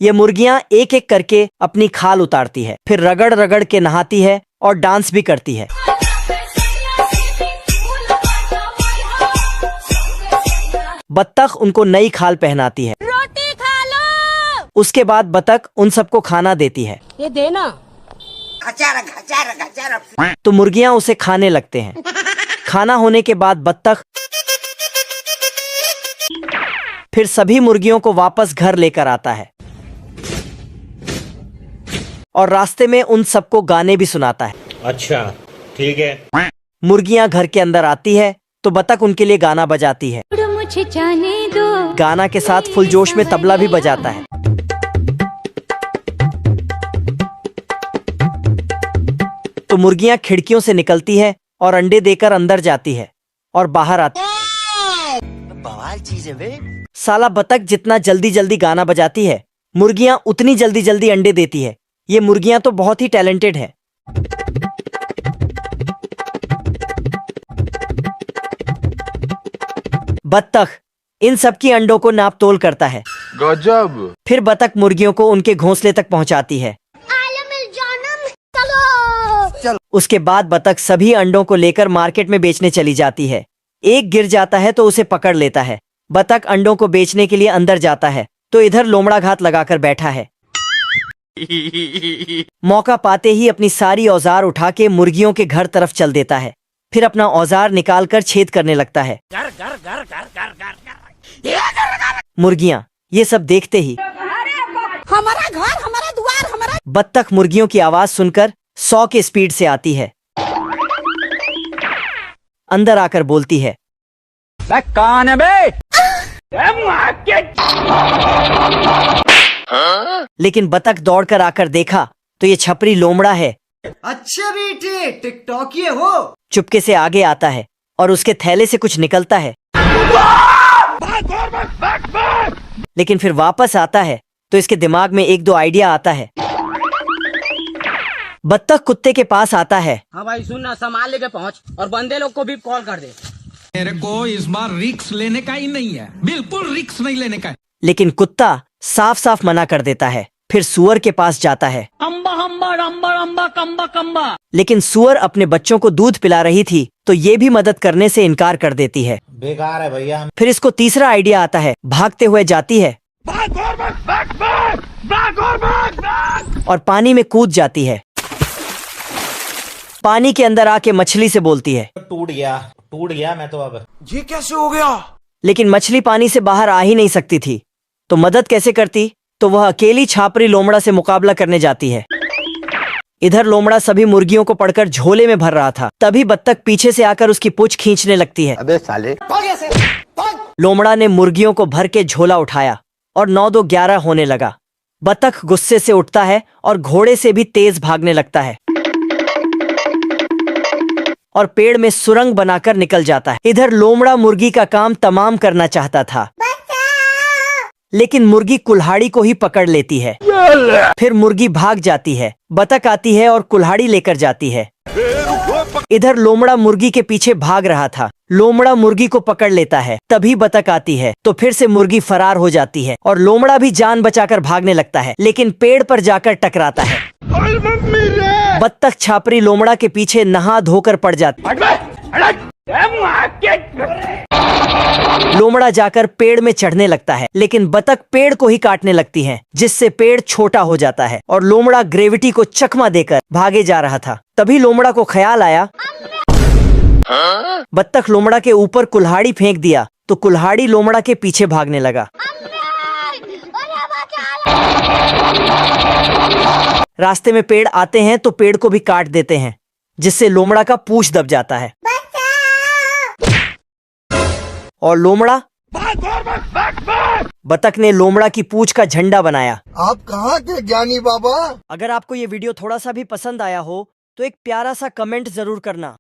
ये मुर्गियां एक एक करके अपनी खाल उतारती है, फिर रगड़ रगड़ के नहाती है और डांस भी करती है। बत्तख उनको नई खाल पहनाती है। रोटी खा लो। उसके बाद बत्तख उन सबको खाना देती है। ये देना। तो मुर्गियां उसे खाने लगते हैं। खाना होने के बाद बत्तख फिर सभी मुर्गियों को वापस घर लेकर आता है और रास्ते में उन सबको गाने भी सुनाता है। अच्छा, ठीक है। मुर्गियां घर के अंदर आती है तो बत्तख उनके लिए गाना बजाती है। मुझे जाने दो। गाना के साथ फुल जोश में तबला भी बजाता है। तो मुर्गियां खिड़कियों से निकलती है और अंडे देकर अंदर जाती है और बाहर आती है। बवाल चीज है बे। साला बत्तख जितना जल्दी जल्दी गाना बजाती है, मुर्गियां उतनी जल्दी जल्दी अंडे देती है। ये मुर्गियां तो बहुत ही टैलेंटेड है। बत्तख इन सब की अंडों को नाप तोल करता है। गजब। फिर बत्तख मुर्गियों को उनके घोंसले तक पहुंचाती है। चलो। उसके बाद बत्तख सभी अंडों को लेकर मार्केट में बेचने चली जाती है। एक गिर जाता है तो उसे पकड़ लेता है। बत्तख अंडों को बेचने के लिए अंदर जाता है तो इधर लोमड़ा घात लगाकर बैठा है। मौका पाते ही अपनी सारी औजार उठा के मुर्गियों के घर तरफ चल देता है। फिर अपना औजार निकालकर छेद करने लगता है। मुर्गियां ये सब देखते ही हमारा घर, हमारा द्वार, हमारा। बत्तख मुर्गियों की आवाज सुनकर 100 के स्पीड से आती है। अंदर आकर बोलती है, कौन है बे? लेकिन बत्तख दौड़कर आकर देखा तो ये छपरी लोमड़ा है। अच्छा बेटे, टिकटॉकी हो। चुपके से आगे आता है और उसके थैले से कुछ निकलता है। लेकिन फिर वापस आता है तो इसके दिमाग में एक दो आइडिया आता है। बत्तख कुत्ते के पास आता है। हाँ भाई सुन ना, सामान लेके पहुँच और बंदे लोग को भी कॉल कर दे। मेरे को इस बार रिक्स लेने का ही नहीं है, बिल्कुल रिक्स नहीं लेने का है। लेकिन कुत्ता साफ साफ मना कर देता है। फिर सुअर के पास जाता है। अम्बा अम्बा अम्बा अम्बा कम्बा कम्बा। लेकिन सुअर अपने बच्चों को दूध पिला रही थी तो ये भी मदद करने से इनकार कर देती है। बेकार है भैया। फिर इसको तीसरा आइडिया आता है। भागते हुए जाती है और पानी में कूद जाती है। पानी के अंदर आके मछली से बोलती है, टूट गया मैं तो अब। ये कैसे हो गया? लेकिन मछली पानी से बाहर आ ही नहीं सकती थी तो मदद कैसे करती। तो वह अकेली छापरी लोमड़ा से मुकाबला करने जाती है। इधर लोमड़ा सभी मुर्गियों को पकड़कर झोले में भर रहा था। तभी बत्तख पीछे से आकर उसकी पूंछ खींचने लगती है। अबे साले। लोमड़ा ने मुर्गियों को भर के झोला उठाया और 9-2-11 होने लगा। बत्तख गुस्से से उठता है और घोड़े से भी तेज भागने लगता है और पेड़ में सुरंग बनाकर निकल जाता है। इधर लोमड़ा मुर्गी का काम तमाम करना चाहता था, लेकिन मुर्गी कुल्हाड़ी को ही पकड़ लेती है। फिर मुर्गी भाग जाती है। बत्तख आती है और कुल्हाड़ी लेकर जाती है। इधर लोमड़ा मुर्गी के पीछे भाग रहा था। लोमड़ा मुर्गी को पकड़ लेता है। तभी बत्तख आती है तो फिर से मुर्गी फरार हो जाती है और लोमड़ा भी जान बचाकर भागने लगता है, लेकिन पेड़ पर जाकर टकराता है। बत्तख छापरी लोमड़ा के पीछे नहा धोकर पड़ जाती है। लोमड़ा जाकर पेड़ में चढ़ने लगता है, लेकिन बत्तख पेड़ को ही काटने लगती है, जिससे पेड़ छोटा हो जाता है और लोमड़ा ग्रेविटी को चकमा देकर भागे जा रहा था। तभी लोमड़ा को ख्याल आया। बत्तख लोमड़ा के ऊपर कुल्हाड़ी फेंक दिया तो कुल्हाड़ी लोमड़ा के पीछे भागने लगा। रास्ते में पेड़ आते हैं तो पेड़ को भी काट देते हैं, जिससे लोमड़ा का पूंछ दब जाता है और लोमड़ा बत्तख ने लोमड़ा की पूंछ का झंडा बनाया। आप कहाँ थे ज्ञानी बाबा? अगर आपको ये वीडियो थोड़ा सा भी पसंद आया हो तो एक प्यारा सा कमेंट जरूर करना।